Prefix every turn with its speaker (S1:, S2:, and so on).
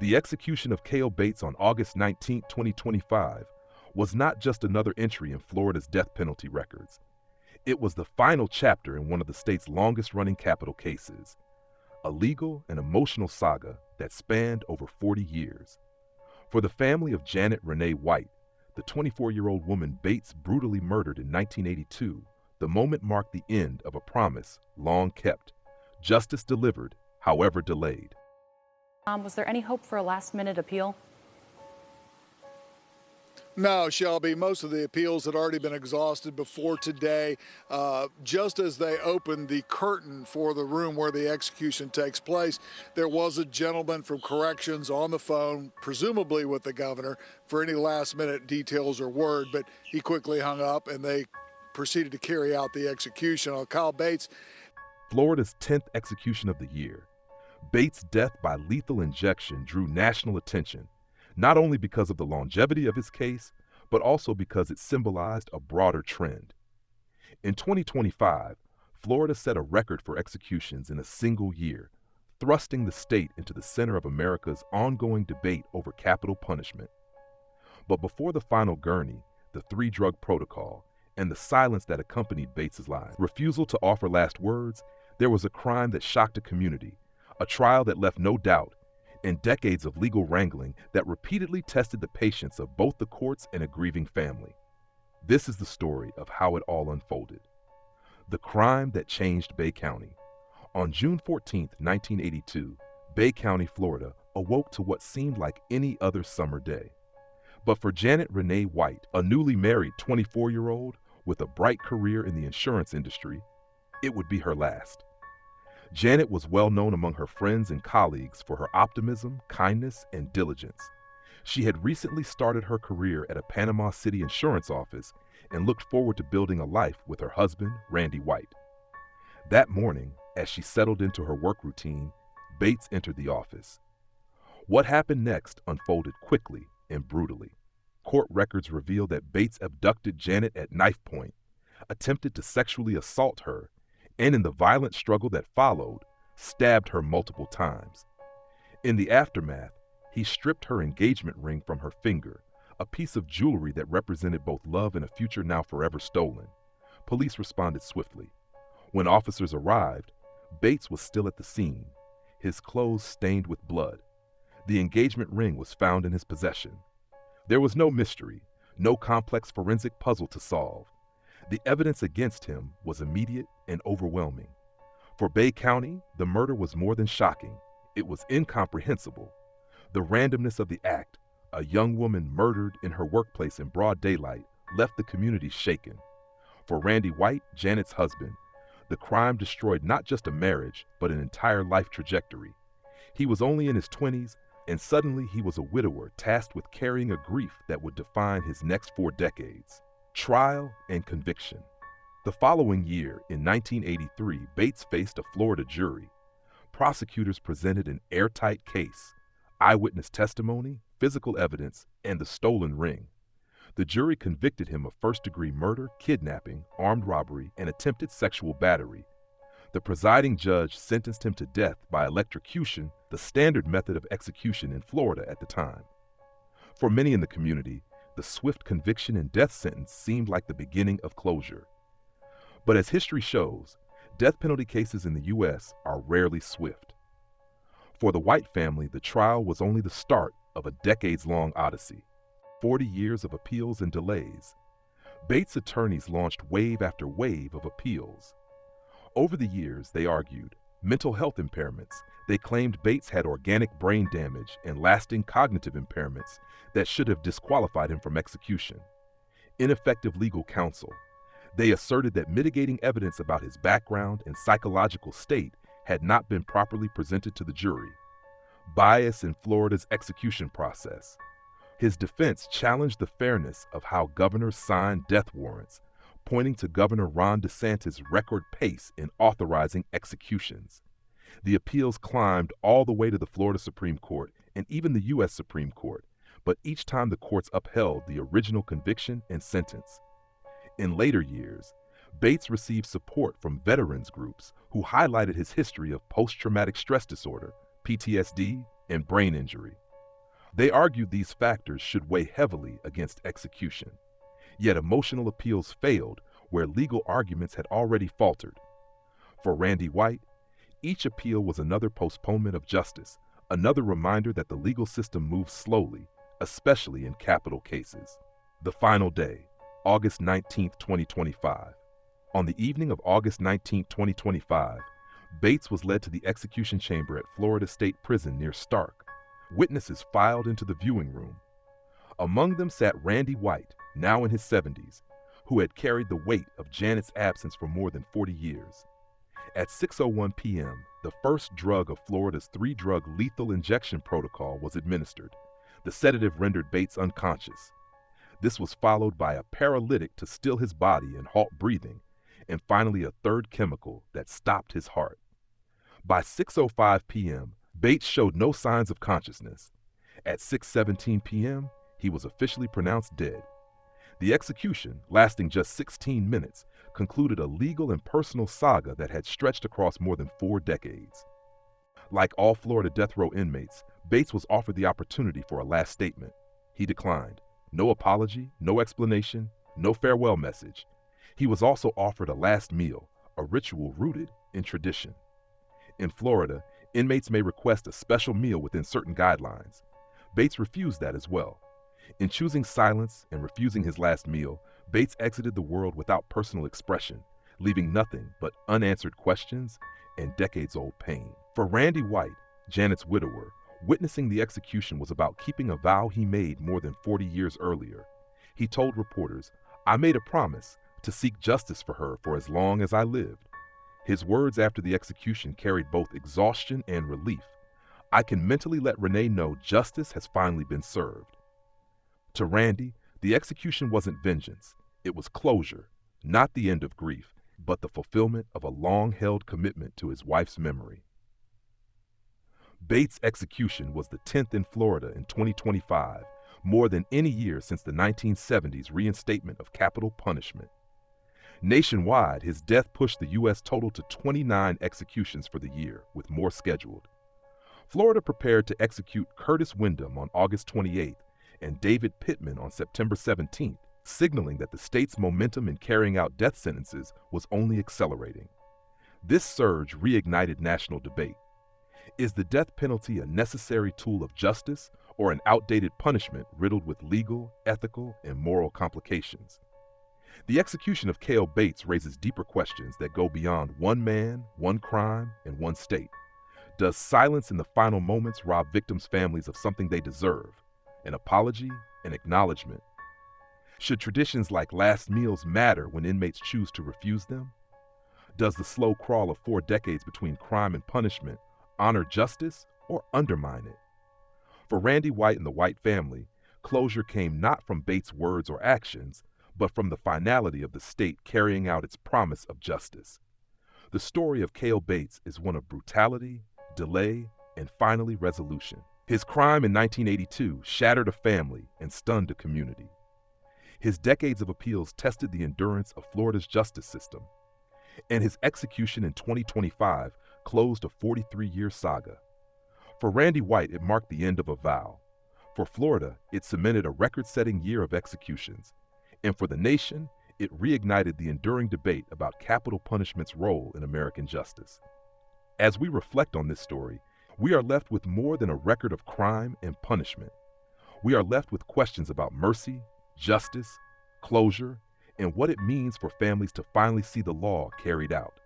S1: The execution of Kayle Bates on August 19, 2025, was not just another entry in Florida's death penalty records. It was the final chapter in one of the state's longest-running capital cases, a legal and emotional saga that spanned over 40 years. For the family of Janet Renee White, the 24-year-old woman Bates brutally murdered in 1982, the moment marked the end of a promise long kept, justice delivered, however delayed.
S2: Was there any hope for a last-minute appeal?
S3: No, Shelby, most of the appeals had already been exhausted before today. Just as they opened the curtain for the room where the execution takes place, there was a gentleman from corrections on the phone, presumably with the governor, for any last-minute details or word, but he quickly hung up and they proceeded to carry out the execution on Kayle Bates.
S1: Florida's 10th execution of the year, Bates' death by lethal injection drew national attention, not only because of the longevity of his case, but also because it symbolized a broader trend. In 2025, Florida set a record for executions in a single year, thrusting the state into the center of America's ongoing debate over capital punishment. But before the final gurney, the three-drug protocol, and the silence that accompanied Bates's life, refusal to offer last words, there was a crime that shocked a community, a trial that left no doubt, and decades of legal wrangling that repeatedly tested the patience of both the courts and a grieving family. This is the story of how it all unfolded. The crime that changed Bay County. On June 14, 1982, Bay County, Florida, awoke to what seemed like any other summer day. But for Janet Renee White, a newly married 24-year-old with a bright career in the insurance industry, it would be her last. Janet was well known among her friends and colleagues for her optimism, kindness, and diligence. She had recently started her career at a Panama City insurance office and looked forward to building a life with her husband, Randy White. That morning, as she settled into her work routine, Bates entered the office. What happened next unfolded quickly and brutally. Court records reveal that Bates abducted Janet at knife point, attempted to sexually assault her, and in the violent struggle that followed, stabbed her multiple times. In the aftermath, he stripped her engagement ring from her finger, a piece of jewelry that represented both love and a future now forever stolen. Police responded swiftly. When officers arrived, Bates was still at the scene, his clothes stained with blood. The engagement ring was found in his possession. There was no mystery, no complex forensic puzzle to solve. The evidence against him was immediate and overwhelming. For Bay County, the murder was more than shocking. It was incomprehensible. The randomness of the act, a young woman murdered in her workplace in broad daylight, left the community shaken. For Randy White, Janet's husband, the crime destroyed not just a marriage, but an entire life trajectory. He was only in his 20s, and suddenly he was a widower tasked with carrying a grief that would define his next 4 decades. Trial and conviction. The following year, in 1983, Bates faced a Florida jury. Prosecutors presented an airtight case, eyewitness testimony, physical evidence, and the stolen ring. The jury convicted him of first-degree murder, kidnapping, armed robbery, and attempted sexual battery. The presiding judge sentenced him to death by electrocution, the standard method of execution in Florida at the time. For many in the community, the swift conviction and death sentence seemed like the beginning of closure. But as history shows, death penalty cases in the U.S. are rarely swift. For the White family, the trial was only the start of a decades-long odyssey. 40 years of appeals and delays. Bates' attorneys launched wave after wave of appeals. Over the years, they argued mental health impairments. They claimed Bates had organic brain damage and lasting cognitive impairments that should have disqualified him from execution. Ineffective legal counsel. They asserted that mitigating evidence about his background and psychological state had not been properly presented to the jury. Bias in Florida's execution process. His defense challenged the fairness of how governors signed death warrants, pointing to Governor Ron DeSantis' record pace in authorizing executions. The appeals climbed all the way to the Florida Supreme Court and even the U.S. Supreme Court, but each time the courts upheld the original conviction and sentence. In later years, Bates received support from veterans groups who highlighted his history of post-traumatic stress disorder, PTSD, and brain injury. They argued these factors should weigh heavily against execution. Yet emotional appeals failed where legal arguments had already faltered. For Randy White, each appeal was another postponement of justice, another reminder that the legal system moves slowly, especially in capital cases. The final day, August 19, 2025. On the evening of August 19, 2025, Bates was led to the execution chamber at Florida State Prison near Stark. Witnesses filed into the viewing room. Among them sat Randy White, now in his 70s, who had carried the weight of Janet's absence for more than 40 years. At 6:01 p.m., the first drug of Florida's 3-drug lethal injection protocol was administered. The sedative rendered Bates unconscious. This was followed by a paralytic to still his body and halt breathing, and finally a third chemical that stopped his heart. By 6:05 p.m., Bates showed no signs of consciousness. At 6:17 p.m., he was officially pronounced dead. The execution, lasting just 16 minutes, concluded a legal and personal saga that had stretched across more than 4 decades. Like all Florida death row inmates, Bates was offered the opportunity for a last statement. He declined. No apology, no explanation, no farewell message. He was also offered a last meal, a ritual rooted in tradition. In Florida, inmates may request a special meal within certain guidelines. Bates refused that as well. In choosing silence and refusing his last meal, Bates exited the world without personal expression, leaving nothing but unanswered questions and decades-old pain. For Randy White, Janet's widower, witnessing the execution was about keeping a vow he made more than 40 years earlier. He told reporters, "I made a promise to seek justice for her for as long as I lived." His words after the execution carried both exhaustion and relief. "I can mentally let Renee know justice has finally been served." To Randy, the execution wasn't vengeance. It was closure, not the end of grief, but the fulfillment of a long-held commitment to his wife's memory. Bates' execution was the 10th in Florida in 2025, more than any year since the 1970s reinstatement of capital punishment. Nationwide, his death pushed the U.S. total to 29 executions for the year, with more scheduled. Florida prepared to execute Curtis Wyndham on August 28th and David Pittman on September 17th, signaling that the state's momentum in carrying out death sentences was only accelerating. This surge reignited national debate. Is the death penalty a necessary tool of justice or an outdated punishment riddled with legal, ethical, and moral complications? The execution of Kayle Bates raises deeper questions that go beyond one man, one crime, and one state. Does silence in the final moments rob victims' families of something they deserve? An apology, an acknowledgement? Should traditions like last meals matter when inmates choose to refuse them? Does the slow crawl of 4 decades between crime and punishment honor justice or undermine it? For Randy White and the White family, closure came not from Bates' words or actions, but from the finality of the state carrying out its promise of justice. The story of Kayle Bates is one of brutality, delay, and finally resolution. His crime in 1982 shattered a family and stunned a community. His decades of appeals tested the endurance of Florida's justice system, and his execution in 2025 closed a 43-year saga. For Randy White, it marked the end of a vow. For Florida, it cemented a record-setting year of executions. And for the nation, it reignited the enduring debate about capital punishment's role in American justice. As we reflect on this story, we are left with more than a record of crime and punishment. We are left with questions about mercy, justice, closure, and what it means for families to finally see the law carried out.